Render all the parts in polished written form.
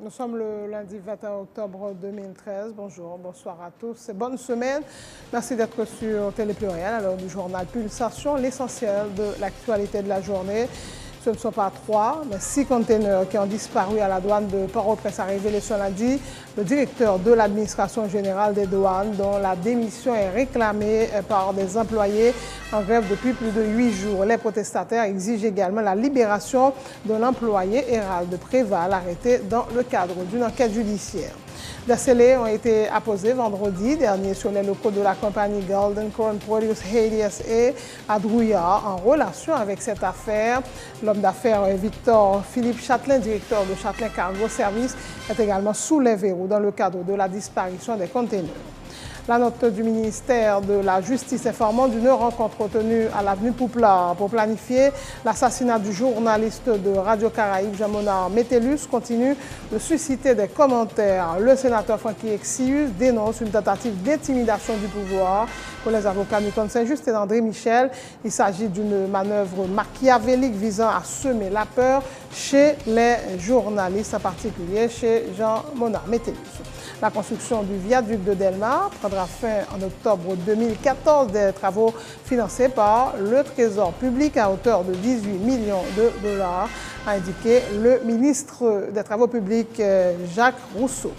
Nous sommes le lundi 21 octobre 2013. Bonjour, bonsoir à tous et bonne semaine. Merci d'être sur Télé Pluriel à l'heure du journal Pulsation, l'essentiel de l'actualité de la journée. Ce ne sont pas 3, mais 6 conteneurs qui ont disparu à la douane de Port-au-Prince, a révélé ce lundi le directeur de l'administration générale des douanes, dont la démission est réclamée par des employés en grève depuis plus de 8 jours. Les protestataires exigent également la libération de l'employé Hérald Préval, arrêté dans le cadre d'une enquête judiciaire. Des scellés ont été apposés vendredi dernier sur les locaux de la compagnie Golden Corn Produce Haiti SA à Drouillard en relation avec cette affaire. L'homme d'affaires Victor Philippe Châtelain, directeur de Châtelain Cargo Service, est également sous les verrous dans le cadre de la disparition des conteneurs. La note du ministère de la Justice informant d'une rencontre tenue à l'avenue Pouplar pour planifier l'assassinat du journaliste de Radio Caraïbe, Jean-Monard Métellus, continue de susciter des commentaires. Le sénateur Franky Exius dénonce une tentative d'intimidation du pouvoir. Pour les avocats Newton Saint-Just et André Michel, il s'agit d'une manœuvre machiavélique visant à semer la peur chez les journalistes, en particulier chez Jean-Monard Métellus. La construction du viaduc de Delmar prendra fin en octobre 2014, des travaux financés par le Trésor public à hauteur de 18 millions de dollars, a indiqué le ministre des Travaux publics Jacques Rousseau.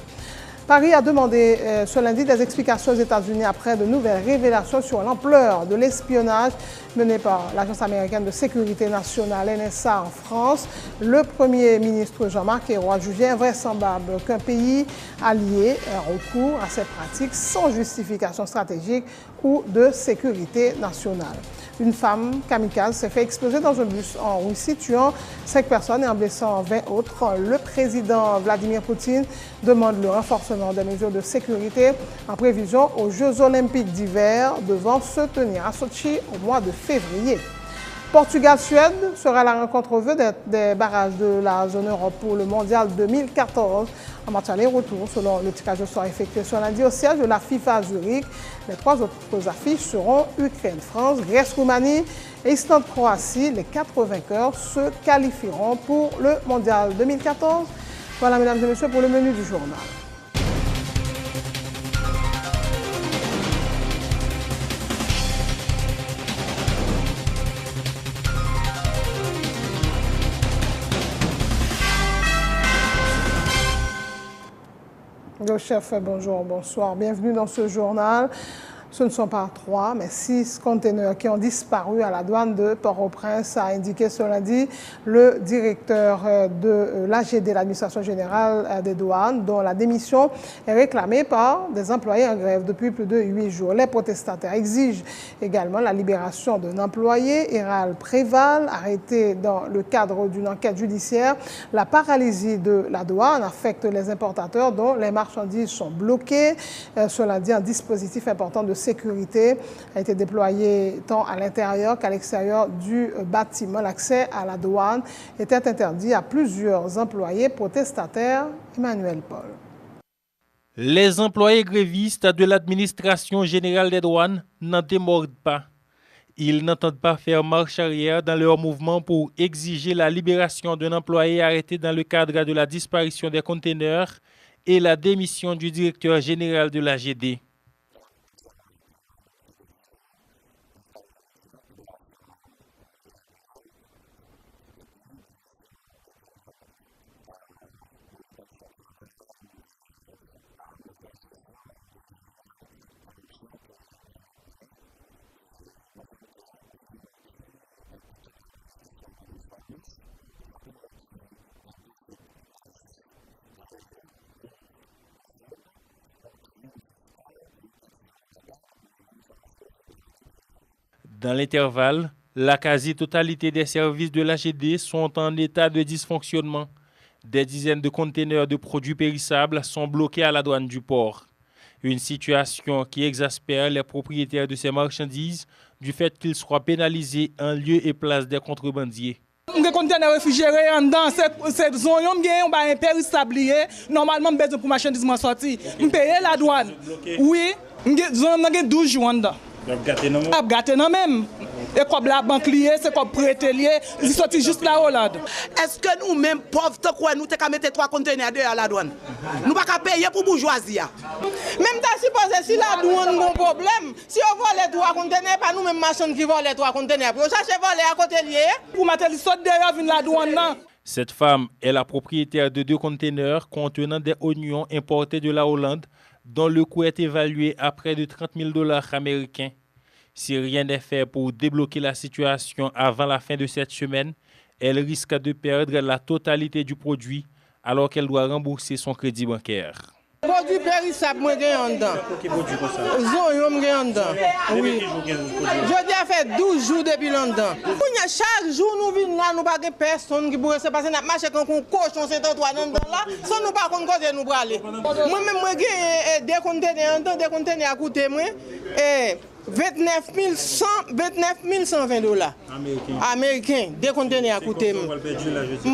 Paris a demandé ce lundi des explications aux États-Unis après de nouvelles révélations sur l'ampleur de l'espionnage mené par l'Agence américaine de sécurité nationale NSA en France. Le Premier ministre Jean-Marc Ayrault a jugé invraisemblable qu'un pays allié ait recours à cette pratique sans justification stratégique ou de sécurité nationale. Une femme kamikaze s'est fait exploser dans un bus en Russie, tuant 5 personnes et en blessant 20 autres. Le président Vladimir Poutine demande le renforcement des mesures de sécurité en prévision aux Jeux olympiques d'hiver devant se tenir à Sochi au mois de février. Portugal-Suède sera la rencontre vedette des barrages de la zone Europe pour le mondial 2014 en match aller-retour, selon le tirage au sort effectué ce lundi au siège de la FIFA à Zurich. Les 3 autres affiches seront Ukraine-France, Grèce-Roumanie et Islande-Croatie. Les 4 vainqueurs se qualifieront pour le mondial 2014. Voilà, mesdames et messieurs, pour le menu du journal. Le chef, bonjour, bonsoir. Bienvenue dans ce journal. Ce ne sont pas 3, mais 6 conteneurs qui ont disparu à la douane de Port-au-Prince, a indiqué ce lundi le directeur de l'AGD, l'administration générale des douanes, dont la démission est réclamée par des employés en grève depuis plus de 8 jours. Les protestataires exigent également la libération d'un employé, Hérald Préval, arrêté dans le cadre d'une enquête judiciaire. La paralysie de la douane affecte les importateurs dont les marchandises sont bloquées. Ce lundi, un dispositif important de sécurité a été déployé tant à l'intérieur qu'à l'extérieur du bâtiment. L'accès à la douane était interdit à plusieurs employés protestataires. Emmanuel Paul. Les employés grévistes de l'administration générale des douanes n'en démordent pas. Ils n'entendent pas faire marche arrière dans leur mouvement pour exiger la libération d'un employé arrêté dans le cadre de la disparition des conteneurs et la démission du directeur général de l'AGD. Dans l'intervalle, la quasi-totalité des services de l'AGD sont en état de dysfonctionnement. Des dizaines de conteneurs de produits périssables sont bloqués à la douane du port. Une situation qui exaspère les propriétaires de ces marchandises du fait qu'ils soient pénalisés en lieu et place des contrebandiers. Les conteneurs réfrigérés en dedans, cette zone, on a un périssable normalement besoin pour marchandises sortir. On paye la douane. Oui, on a 12 jours en dedans. Gâté non même. Et comme la banque liée, c'est comme prêter lié, ils sont juste la Hollande. Est-ce que nous-mêmes, pauvres, nous avons mettre 3 conteneurs à la douane? Nous ne pouvons pas payer pour bourgeoisie. Même si supposé si la douane a un problème, si on vole les 3 conteneurs, pas nous-mêmes marchands qui volent les 3 conteneurs, pour chercher voler à côté lié. Pour mettre les sauts derrière la douane. Cette femme est la propriétaire de 2 conteneurs contenant des oignons importés de la Hollande, dont le coût est évalué à près de 30 000 $ américains. Si rien n'est fait pour débloquer la situation avant la fin de cette semaine, elle risque de perdre la totalité du produit alors qu'elle doit rembourser son crédit bancaire. Produit périssable, moi, j'ai un dedans. Quel produit comme ça? Zon, j'ai un dedans. Oui. Je dis à fait 12 jours depuis longtemps. Chaque jour, nous venons là, nous n'avons pas personne qui pourrait se passer. Nous marchons comme un cochon, c'est un toit dans là, sans nous pas qu'on cause nous aller. Moi-même, moi, j'ai des conteneurs à coûter, moi, 29 120 $ américains, des conteneurs à coûter.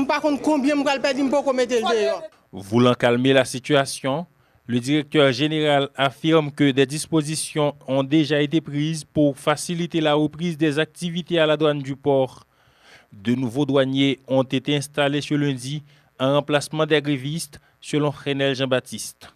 Par contre, combien je vais perdre pour mettre le dehors? Voulant calmer la situation, le directeur général affirme que des dispositions ont déjà été prises pour faciliter la reprise des activités à la douane du port. De nouveaux douaniers ont été installés ce lundi en remplacement des grévistes, selon Fresnel Jean-Baptiste.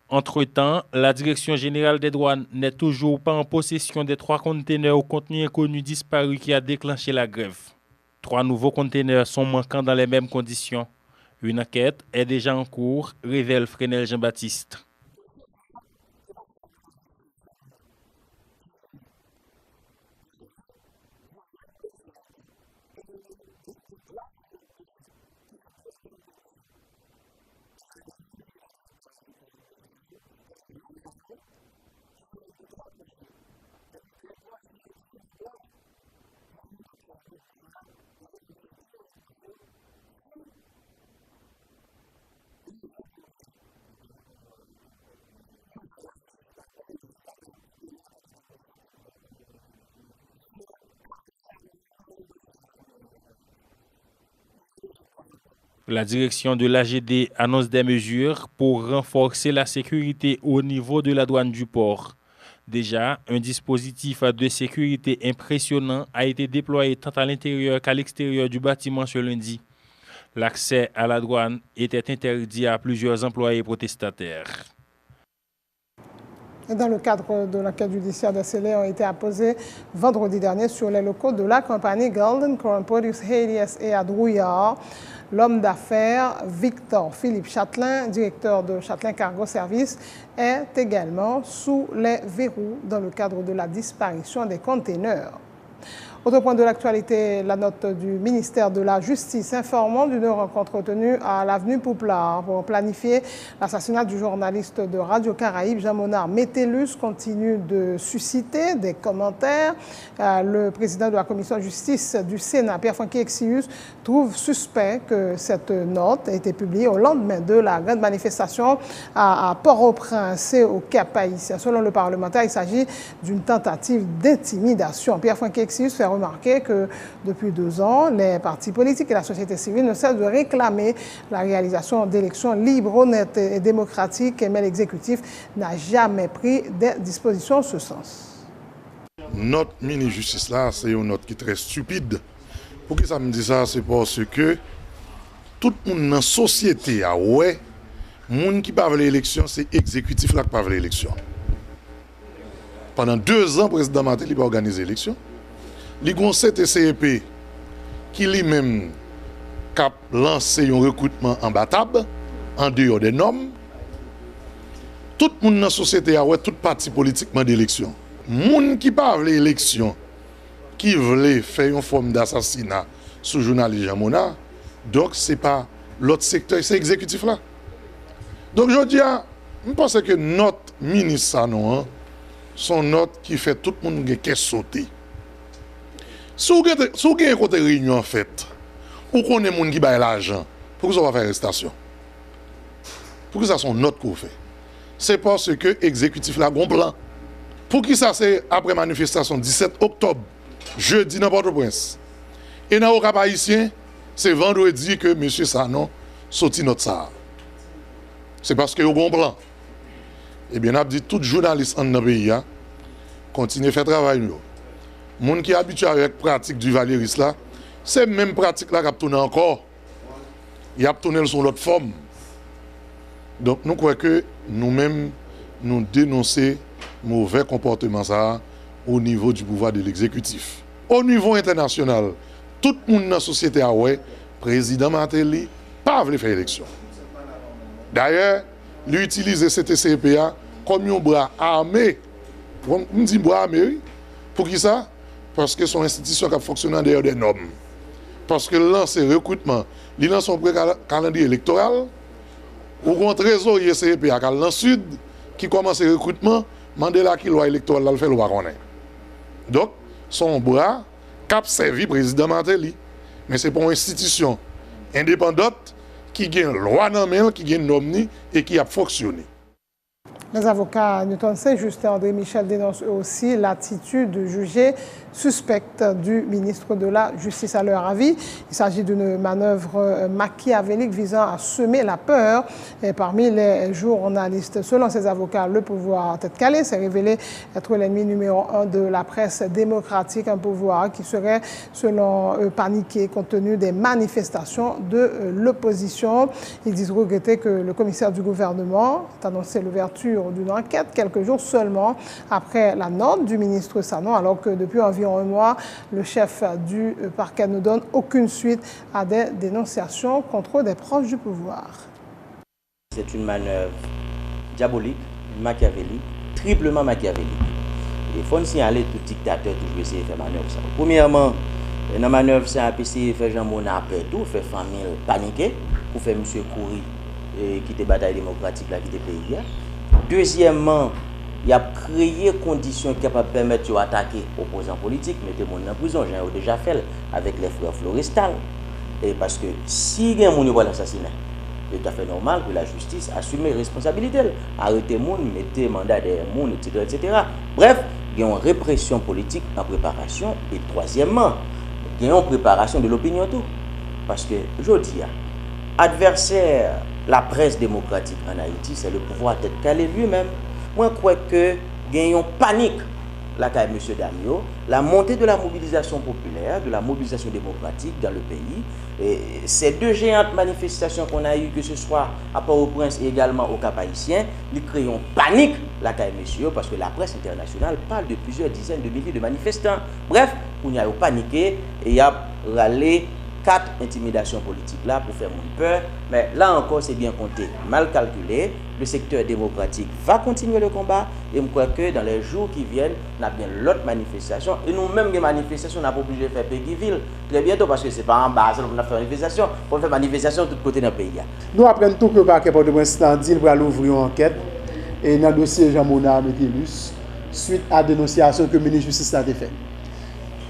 Entre-temps, la Direction générale des douanes n'est toujours pas en possession des 3 conteneurs au contenu inconnu disparus qui a déclenché la grève. 3 nouveaux conteneurs sont manquants dans les mêmes conditions. Une enquête est déjà en cours, révèle Fresnel Jean-Baptiste. La direction de l'AGD annonce des mesures pour renforcer la sécurité au niveau de la douane du port. Déjà, un dispositif de sécurité impressionnant a été déployé tant à l'intérieur qu'à l'extérieur du bâtiment ce lundi. L'accès à la douane était interdit à plusieurs employés protestataires. Dans le cadre de l'enquête judiciaire, des scellés ont été apposés vendredi dernier sur les locaux de la compagnie Golden Crown Produce Haiti SA à Drouillard. L'homme d'affaires Victor Philippe Châtelain, directeur de Châtelain Cargo Service, est également sous les verrous dans le cadre de la disparition des conteneurs. Autre point de l'actualité, la note du ministère de la Justice informant d'une rencontre tenue à l'avenue Pouplard pour planifier l'assassinat du journaliste de Radio Caraïbe, Jean-Monard Métellus, continue de susciter des commentaires. Le président de la commission de justice du Sénat, Pierre-Francky Exius, trouve suspect que cette note ait été publiée au lendemain de la grande manifestation à Port-au-Prince et au Cap-Haïtien. Selon le parlementaire, il s'agit d'une tentative d'intimidation. Pierre-Francky Exius fait remarquer que depuis 2 ans, les partis politiques et la société civile ne cessent de réclamer la réalisation d'élections libres, honnêtes et démocratiques, mais l'exécutif n'a jamais pris des dispositions en ce sens. Notre mini-justice là, c'est une note qui est très stupide. Pourquoi ça me dit ça? C'est parce que tout le monde dans la société, ouais, le monde qui parle de l'élection, c'est l'exécutif là qui parle de l'élection. Pendant 2 ans, le président Maté n'a pas organisé l'élection. Il y a un CTCEP qui lui-même a lancé un recrutement imbattable, en dehors des normes. Tout le monde dans la société a tout parti politiquement d'élection. Les gens qui parlent de l'élection, qui veulent faire une forme d'assassinat sur le journaliste Jean-Monard, donc ce n'est pas l'autre secteur, c'est l'exécutif là. Donc je dis, je pense que notre ministre Sanon, son note qui fait tout le monde qui sauter. Si vous avez une réunion en fait, ou qu'on est monde qui baille l'argent, pourquoi ça va faire arrestation? Pourquoi ça son note qu'on fait? C'est parce que l'exécutif là a un plan. Pour qui ça c'est après manifestation 17 octobre, jeudi dans Port-au-Prince. Et dans le Cap haïtien, c'est vendredi que M. Sanon sorti notre ça. C'est parce qu'il y a un plan. Eh bien, on a dit tout journaliste dans le pays, continue à faire travail. Les gens qui sont habitués avec la pratique du Valéris, c'est la même pratique là qui a tourné encore. Il a tourné sur l'autre forme. Donc, nous croyons que nous-mêmes, nous dénonçons mauvais comportement ça au niveau du pouvoir de l'exécutif. Au niveau international, tout le monde dans la société a ouais, président Martelly, pas voulu faire élection. D'ailleurs, il utilise CTCPA comme un bras armé. On dit bras armé, pour qui ça? Parce que son institution qui fonctionne derrière des normes. Parce que là, c'est recrutement. Il lance son calendrier électoral. Ou un trésorier CPA dans le sud qui commence le recrutement, Mandela qui loi électorale le fait le baronnet. Donc, son bras cap servi président Martelly. Mais c'est pour une institution indépendante qui a une loi normale, qui a une norme et qui a fonctionné. Les avocats Newton C. Justin André Michel dénoncent aussi l'attitude de juger suspecte du ministre de la Justice à leur avis. Il s'agit d'une manœuvre machiavélique visant à semer la peur parmi les journalistes. Selon ces avocats, le pouvoir tête calée s'est révélé être l'ennemi numéro 1 de la presse démocratique, un pouvoir qui serait, selon eux, paniqué compte tenu des manifestations de l'opposition. Ils disent regretter que le commissaire du gouvernement a annoncé l'ouverture d'une enquête quelques jours seulement après la note du ministre Sanon, alors que depuis environ un mois, le chef du parquet ne donne aucune suite à des dénonciations contre des proches du pouvoir. C'est une manœuvre diabolique, machiavélique, triplement machiavélique. Il faut signaler tout dictateur toujours essayer de faire manœuvre. Premièrement, dans la manœuvre, c'est un essayer de faire Jean-Mona après tout, faire famille paniquer, pour faire M. Coury quitter la bataille démocratique, quitter le pays. Deuxièmement, il a créé des conditions capables de permettre d'attaquer les opposants politiques, mettez les gens en prison, j'ai déjà fait avec les frères Florestal. Et parce que si il y a un assassinat, c'est tout à fait normal que la justice assume les responsabilités. Arrêtez les gens, mettez mandat derrière les gens, etc. Bref, il y a une répression politique en préparation. Et troisièmement, il y a une préparation de l'opinion tout. Parce que, je dis, adversaire, la presse démocratique en Haïti, c'est le pouvoir tête calé lui-même. Moi, je crois que il y a une panique là qu'a M. Damio, la montée de la mobilisation populaire, de la mobilisation démocratique dans le pays. Et ces deux géantes manifestations qu'on a eues, que ce soit à Port-au-Prince et également au Cap haïtien, ils créent une panique là qu'a M. parce que la presse internationale parle de plusieurs dizaines de milliers de manifestants. Bref, on a paniqué et il y a râlé 4 intimidations politiques là pour faire mon peur, mais là encore c'est bien compté, mal calculé. Le secteur démocratique va continuer le combat et je crois que dans les jours qui viennent, on a bien l'autre manifestation et nous-mêmes les manifestations, on n'a pas obligé de faire Péguiville très bientôt parce que c'est pas en bas, on a fait manifestation, on fait manifestation de tous côtés dans le pays. Nous apprenons tout que le parquet Port-au-Prince dit pour ouvrir une enquête et dans le dossier Jean-Mona Metellus suite à la dénonciation que le ministre de la Justice a fait.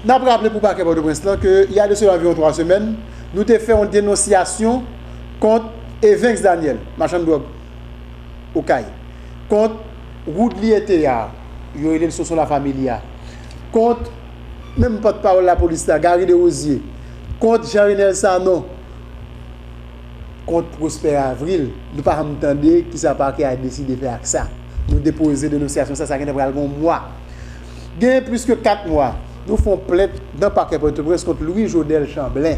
Nous avons rappelé pour le parquet Port-au-Prince qu'il y a de cela environ 3 semaines, nous avons fait une dénonciation contre Evans Daniel, marchand de drogue, au CAI, contre Roudli et Théa, il y a une sur la famille, contre, même pas de parole la police, Gary de Rosier, contre Jean-Renel Sanon, contre Prosper Avril. Nous ne pouvons pas entendre qui ça parquet a décidé de faire ça. Nous déposer dénonciation, ça a été un mois. Il y a plus que 4 mois. Nous faisons plainte dans le parquet Port-au-Prince contre Louis Jodel Chamblin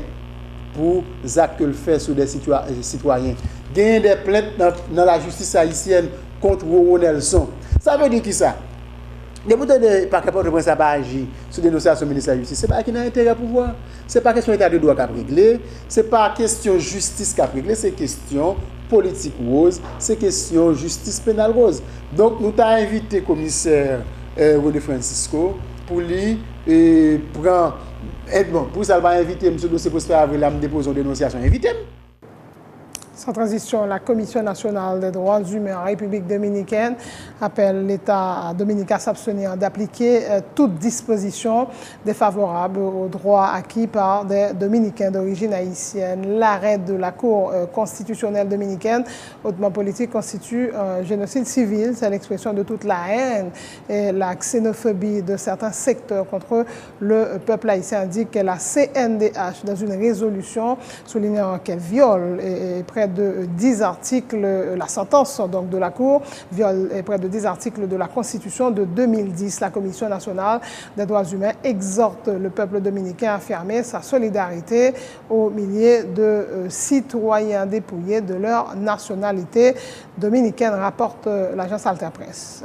pour les actes qu'il fait sur des citoyens. Il y a des plaintes dans la justice haïtienne contre Roro Nelson. Ça veut dire qui ça? Les moutons de parquet Port-au-Prince n'a pas agi sur des dénonciations du ministère de la Justice. Ce n'est pas qu'il a intérêt à pouvoir. Ce n'est pas question d'état de droit qui a réglé. Ce n'est pas question justice qui a réglé. C'est question politique rose. C'est question justice pénale rose. Donc nous avons invité le commissaire René Francisco pour lui prendre. Pour ça, il va inviter M. Dossier Prosper Avril à me déposer une dénonciation. Invitez-moi. Sans transition, la Commission nationale des droits humains en République dominicaine appelle l'État dominicain à s'abstenir d'appliquer toute disposition défavorable aux droits acquis par des Dominicains d'origine haïtienne. L'arrêt de la Cour constitutionnelle dominicaine, hautement politique, constitue un génocide civil. C'est l'expression de toute la haine et la xénophobie de certains secteurs contre le peuple haïtien, indique la CNDH dans une résolution soulignant qu'elle viole et près de 10 articles, la sentence donc de la Cour viole près de 10 articles de la Constitution de 2010. La Commission nationale des droits humains exhorte le peuple dominicain à affirmer sa solidarité aux milliers de citoyens dépouillés de leur nationalité dominicaine, rapporte l'agence Alter Presse.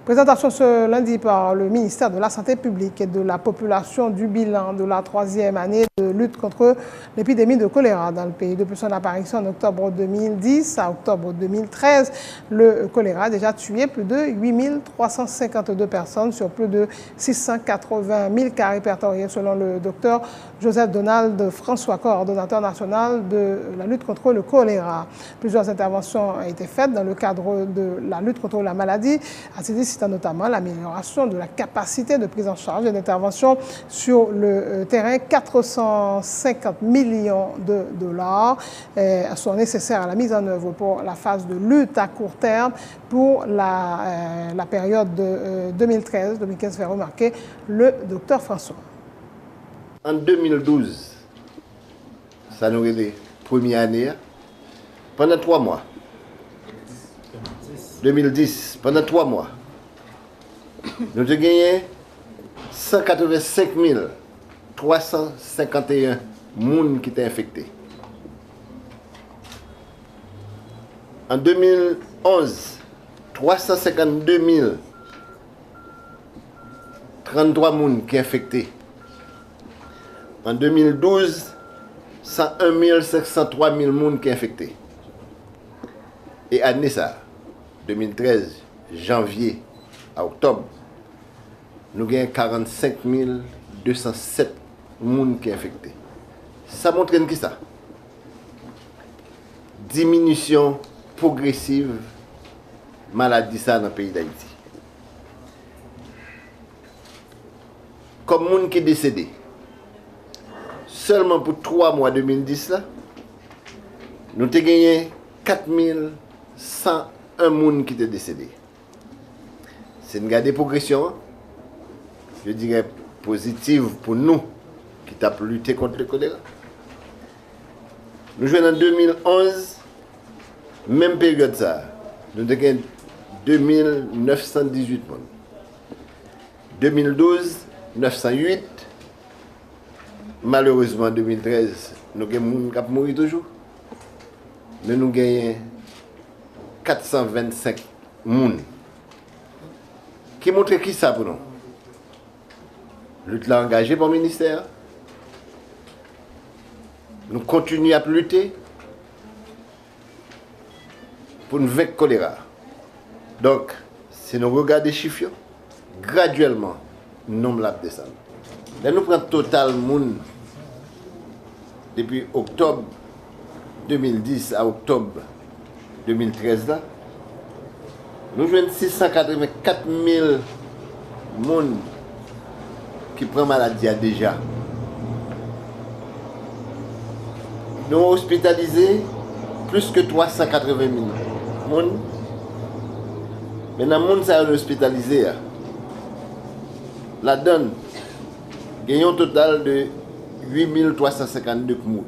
Présentation ce lundi par le ministère de la Santé publique et de la population du bilan de la 3e année de lutte contre l'épidémie de choléra dans le pays. Depuis son apparition en octobre 2010 à octobre 2013, le choléra a déjà tué plus de 8352 personnes sur plus de 680 000 cas répertoriés selon le docteur Joseph Donald François, coordonnateur national de la lutte contre le choléra. Plusieurs interventions ont été faites dans le cadre de la lutte contre la maladie, citant notamment l'amélioration de la capacité de prise en charge et d'intervention sur le terrain. 450 millions de dollars sont nécessaires à la mise en œuvre pour la phase de lutte à court terme pour la période de 2013-2015, fait remarquer le docteur François. En 2012, ça nous est les premières années, pendant 3 mois. 2010, pendant 3 mois. Nous avons gagné 185 351 personnes qui étaient infectées. En 2011, 352 033 personnes qui sont infectées. En 2012, 101 503 personnes qui sont infectées. Et année ça, 2013, janvier à octobre, nous avons 45 207 personnes qui sont infectées. Ça montre qui ça? Diminution progressive de maladie ça dans le pays d'Haïti. Comme les gens qui sont décédés, seulement pour 3 mois 2010, là, nous avons gagné 4101 personnes qui étaient décédés. C'est une garde de progression, je dirais positive pour nous qui avons lutté contre le choléra. Nous jouons en 2011, même période ça, nous avons 2918 personnes. 2012, 908. Malheureusement, en 2013, nous avons des gens qui mourent toujours. Mais nous avons 425 personnes. Qui montre qui ça pour nous? Lutte là engagée par le ministère. Nous continuons à lutter pour nous vaincre le choléra. Donc, si nous regardons les chiffres, graduellement, le nombre là descend. Là, nous prenons total monde depuis octobre 2010 à octobre 2013 là. Nous jouons 684 000 personnes qui prennent maladie déjà. Nous avons hospitalisé plus que 380 000 personnes. Maintenant, les gens sont hospitalisés. La donne, gagne un total de 8 352 morts.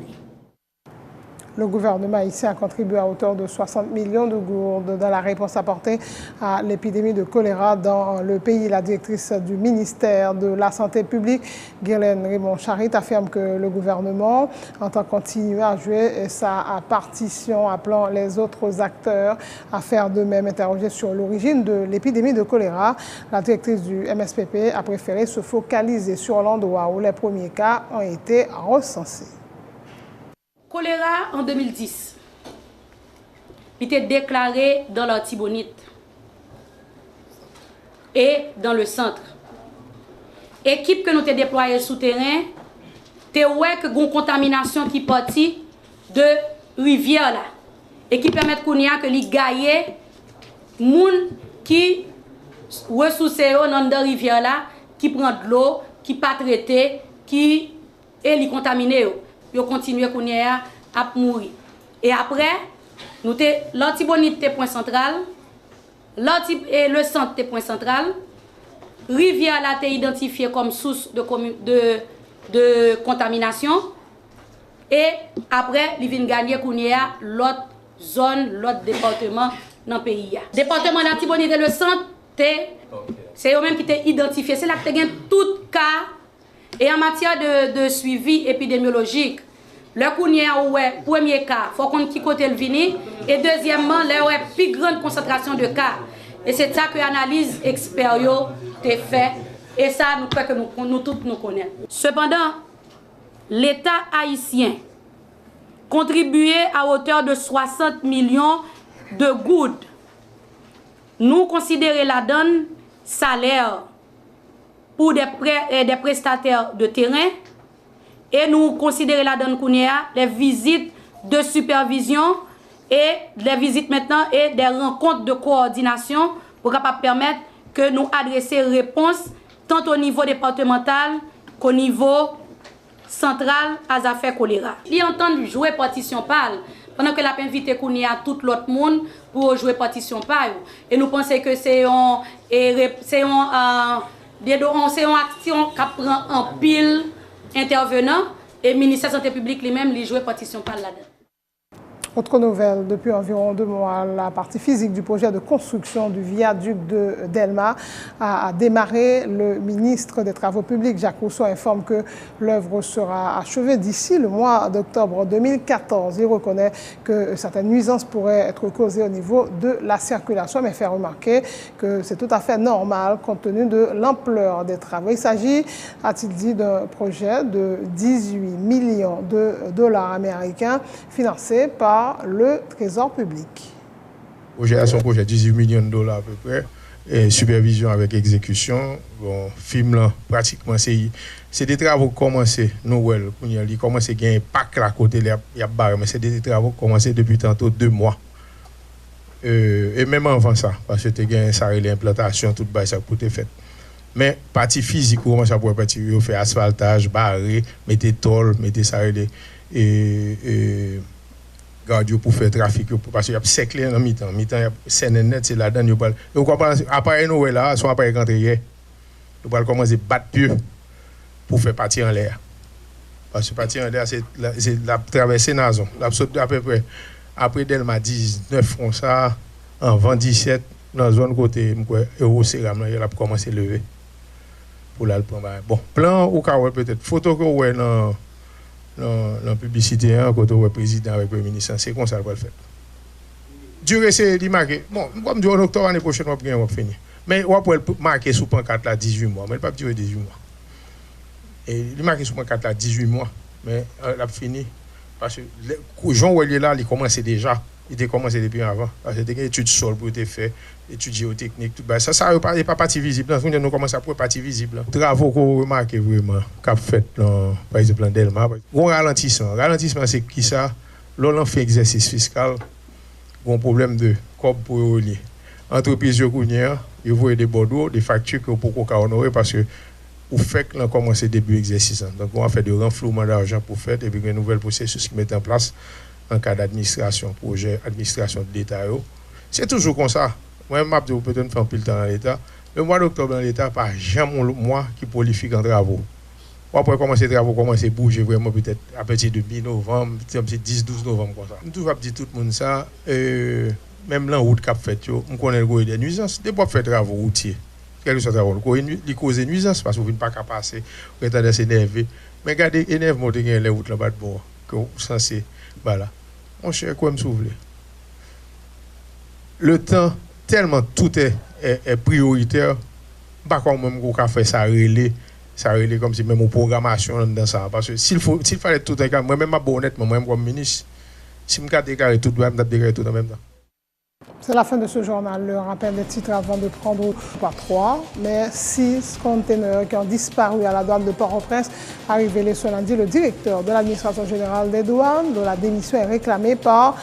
Le gouvernement haïtien a contribué à hauteur de 60 millions de gourdes dans la réponse apportée à l'épidémie de choléra dans le pays. La directrice du ministère de la Santé publique, Guirlaine Raymond-Charit, affirme que le gouvernement entend continuer à jouer sa partition, appelant les autres acteurs à faire de même. Interrogée sur l'origine de l'épidémie de choléra, la directrice du MSPP a préféré se focaliser sur l'endroit où les premiers cas ont été recensés. Choléra en 2010, il était déclaré dans l'Artibonite et dans le centre. Équipe que nous avons déployée sous terrain, tu vois que une contamination qui partit de rivière là et qui permet que les gagne moun qui ressources dans la rivière là qui prend de l'eau qui pas traité qui est li contaminé yo continue à mourir et après nous l'Antibonite point central et le centre point central rivière là été identifié comme source de contamination et après il vient gagner l'autre zone l'autre département dans le pays. Département d'Antibonite et le centre, c'est eux-mêmes qui t'ont identifié. C'est là que tu as tout cas. Et en matière de suivi épidémiologique, le premier cas, il faut qu'on qui côté le vini. Et deuxièmement, là, plus grande concentration de cas. Et c'est ça que l'analyse expert est fait. Et ça, nous croyons que nous tous nous connaissons. Cependant, l'État haïtien contribuait à hauteur de 60 millions de gouttes. Nous considérons la donne salaire pour des prestataires de terrain et nous considérons la donne les visites de supervision et les visites maintenant et des rencontres de coordination pour capable permettre que nous adressions réponse tant au niveau départemental qu'au niveau central à affaires choléra. Ils entendent jouer partition pâle pendant que la invité à tout l'autre monde pour jouer partition pâle. Et nous pensons que c'est une action qui prend en pile intervenant et le ministère de la Santé publique lui-même lui jouer partition pâle là-dedans. Autre nouvelle, depuis environ 2 mois, la partie physique du projet de construction du viaduc de Delma a démarré. Le ministre des Travaux publics, Jacques Rousseau, informe que l'œuvre sera achevée d'ici le mois d'octobre 2014. Il reconnaît que certaines nuisances pourraient être causées au niveau de la circulation, mais fait remarquer que c'est tout à fait normal compte tenu de l'ampleur des travaux. Il s'agit, a-t-il dit, d'un projet de 18 millions de dollars américains financé par le Trésor public. Son projet de 18 millions de dollars à peu près, et supervision avec exécution. Bon, film là, pratiquement, c'est des travaux qui commencent, Noël, ils commencent à gagner un pack là côté, il y a barre, mais c'est des travaux qui commencent depuis tantôt 2 mois. Et même avant ça, parce que tu as gagné ça, l'implantation, tout ça pour te fait. Mais partie physique, comment ça pourrait partir, on fait asphaltage, barré, mettez tôle, mettez ça, et garde pour faire trafic parce qu'il y a seclé en mi-temps il y a scène net c'est là-dedans vous comprenez appareil nous là soit appareil rentré hier nous va commencer battre pied pour faire partir en l'air parce que partir en l'air c'est la traversée Nazon la saute à peu près après Delma 19 comme ça en 27 dans la zone côté Eurocéram là il a commencé à lever pour là le prendre bon plan ou peut-être photo que ouais dans la publicité, quand on est président avec le ministre, c'est comme ça qu'on va le faire. Durée, c'est marqué. Bon, comme dire en octobre, l'année prochaine, on va finir. Mais on va marquer sous pancarte là 18 mois. Mais il ne peut pas durer 18 mois. Et il marqué sous pancarte là 18 mois. Mais il a fini. Parce que Jean Ouellier là, il commence déjà. Il a commencé depuis avant. Parce que il y a des études sol pour être fait, études géotechniques, tout ça n'est pas partie visible. Nous commençons à faire partie visible. Travaux qu'on remarque vraiment, qu'a fait par exemple dans Delma. Un ralentissement. Ralentissement, c'est qui ça? L'on fait exercice fiscal, un problème de corps pour relier. Entreprise de Kounière, ils voient des bordeaux, des factures que pour qu'on honorer parce que pour faire que l'on commence début exercice. Donc on va faire de renflouement d'argent pour faire et puis une nouvelle processus qui met en place en cas d'administration, projet, administration de l'État. C'est toujours comme ça. Moi, je peut-être faire un peu le temps dans l'État. Le mois d'octobre dans l'État, pas jamais un mois qui prolifique en travaux. Après commencer les travaux, commencer à bouger vraiment peut-être à partir de mi-novembre, 10-12 novembre comme ça. Je toujours dire tout le monde ça. Même là, route cap fait, on connaît des nuisances. Des fois, faire travaux routiers. Quel que soit le travail, il cause des nuisances parce que vous ne pouvez pas passer, vous êtes s'énerver. Mais regardez, énervement, vous avez les routes là-bas de bord. Que vous censez. Voilà. Mon cher, quoi me souffler. Le temps, tellement tout est prioritaire, pas comme même qu'on fait ça relais comme si même en programmation dans ça. Parce que s'il fallait tout déclarer, moi-même, honnêtement, moi-même comme ministre, si je déclarer tout, je déclarer tout en même temps. C'est la fin de ce journal. Le rappel des titres avant de prendre pas 3, mais 6 conteneurs qui ont disparu à la douane de Port-au-Prince a révélé ce lundi le directeur de l'administration générale des douanes, dont la démission est réclamée par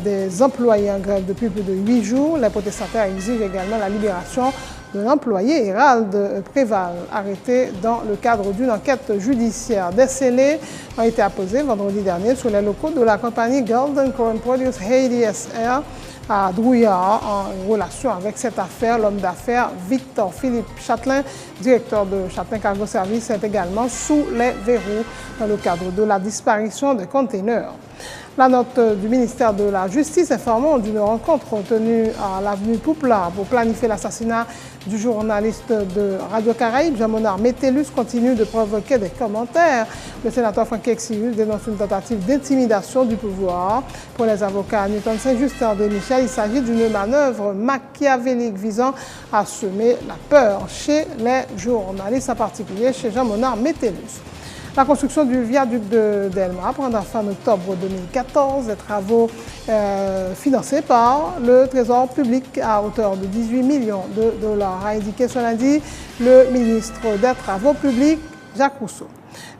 des employés en grève depuis plus de 8 jours. Les protestataires exigent également la libération de l'employé Hérald Préval, arrêté dans le cadre d'une enquête judiciaire. Des scellés ont été apposés vendredi dernier sur les locaux de la compagnie Golden Corn Produce Haiti SR à Drouillard. En relation avec cette affaire, l'homme d'affaires Victor Philippe Châtelain, directeur de Châtelain Cargo Service, est également sous les verrous dans le cadre de la disparition des conteneurs. La note du ministère de la Justice informant d'une rencontre tenue à l'avenue Poupla pour planifier l'assassinat du journaliste de Radio Caraïbe, Jean-Monard Métellus, continue de provoquer des commentaires. Le sénateur Franck Exius dénonce une tentative d'intimidation du pouvoir. Pour les avocats Newton Saint-Justin de Michel, il s'agit d'une manœuvre machiavélique visant à semer la peur chez les journalistes, en particulier chez Jean-Monard Métellus. La construction du viaduc de Delma prendra fin en octobre 2014. Des travaux financés par le Trésor public à hauteur de 18 millions de dollars, a indiqué ce lundi le ministre des Travaux publics, Jacques Rousseau.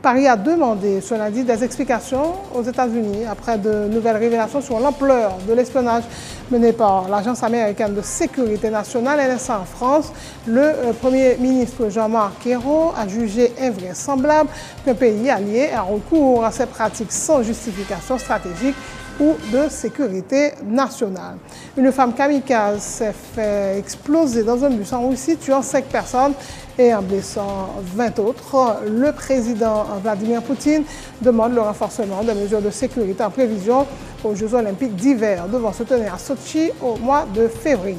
Paris a demandé ce lundi des explications aux États-Unis après de nouvelles révélations sur l'ampleur de l'espionnage mené par l'Agence américaine de sécurité nationale NSA en France. Le Premier ministre Jean-Marc Ayrault a jugé invraisemblable qu'un pays allié ait recours à ces pratiques sans justification stratégique ou de sécurité nationale. Une femme kamikaze s'est fait exploser dans un bus en Russie, tuant 5 personnes et en blessant 20 autres. Le président Vladimir Poutine demande le renforcement des mesures de sécurité en prévision aux Jeux olympiques d'hiver devant se tenir à Sochi au mois de février.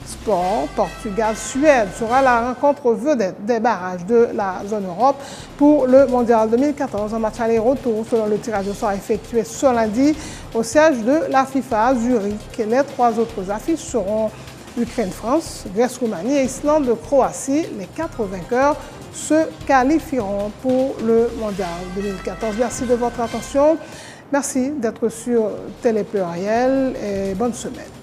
Sport, Portugal-Suède sera la rencontre vedette des barrages de la zone Europe pour le Mondial 2014 en match aller-retour selon le tirage au sort effectué ce lundi au siège de la FIFA à Zurich. Les 3 autres affiches seront Ukraine-France, Grèce-Roumanie et Islande-Croatie. Les 4 vainqueurs se qualifieront pour le Mondial 2014. Merci de votre attention. Merci d'être sur Télé Pluriel et bonne semaine.